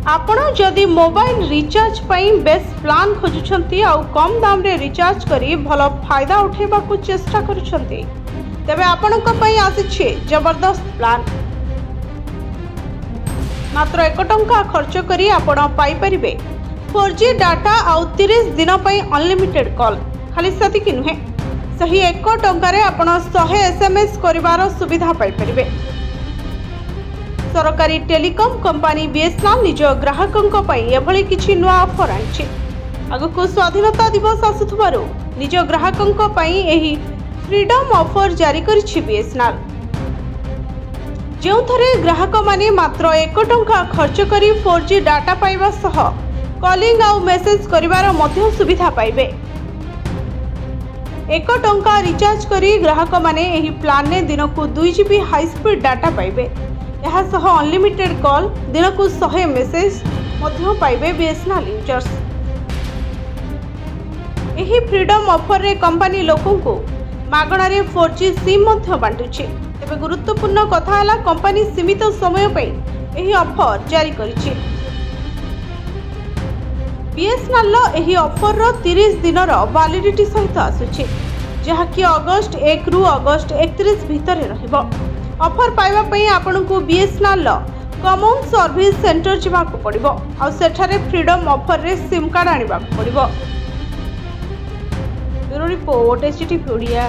आपण जदि mobile recharge पई बेस्ट प्लान खोजुछंती आ कम दाम रे रिचार्ज करी भल फायदा उठेबा को चेष्टा करूछंती तेबे आपणक पई आसीछे जबरदस्त प्लान। मात्र 1 टंका खर्च करी आपण पाई परिबे 4G डाटा आ 30 दिन पई अनलिमिटेड कॉल। खाली सेतिक नुहे, सही 1 टंका रे आपण 100 SMS करिवार सुविधा पाई परिबे। सरकारी टेलीकॉम कंपनी बीएसएनएल निज ग्राहकों एभली किछि नुआ ऑफर आछि। आगको स्वाधीनता दिवस आसुथबारु निज ग्राहकों एही फ्रीडम ऑफर जारी करिछि बीएसएनएल, जेउथरे ग्राहक माने मात्र 1 टंका खर्च करी 4G डाटा पाइबा सह कॉलिंग आ मेसेज करिवार मध्य सुविधा पाइबे। 1 टंका रिचार्ज करी ग्राहक माने एही प्लान ने दिनकु 2 GB हाई स्पीड डाटा पाइबे। यह सह अनलिमिटेड कॉल दिनकु 100 मेसेज मध्य पाइबे बीएसएनएल यूजर्स। एही फ्रीडम ऑफर रे कंपनी लोकन को मागणा रे 4G सिम मध्य बांटुछि। तेबे गुरुत्वपूर्ण कथा हला कंपनी सीमित समय पई एही ऑफर जारी करिछि। बीएसएनएल लो एही ऑफर रो 30 दिन रो वैलिडिटी सहित आसुछि, जहा कि अगस्त 1 रु अगस्त 31 भितर रहिबो। ऑफर पाइबा पई आपनकु बीएसएनएल लो कॉमन सर्विस सेंटर जिबाकु पड़िबो आ सेठारे फ्रीडम ऑफर रे सिम कार्ड आनिबाकु पड़िबो। Bureau report HTV Odia.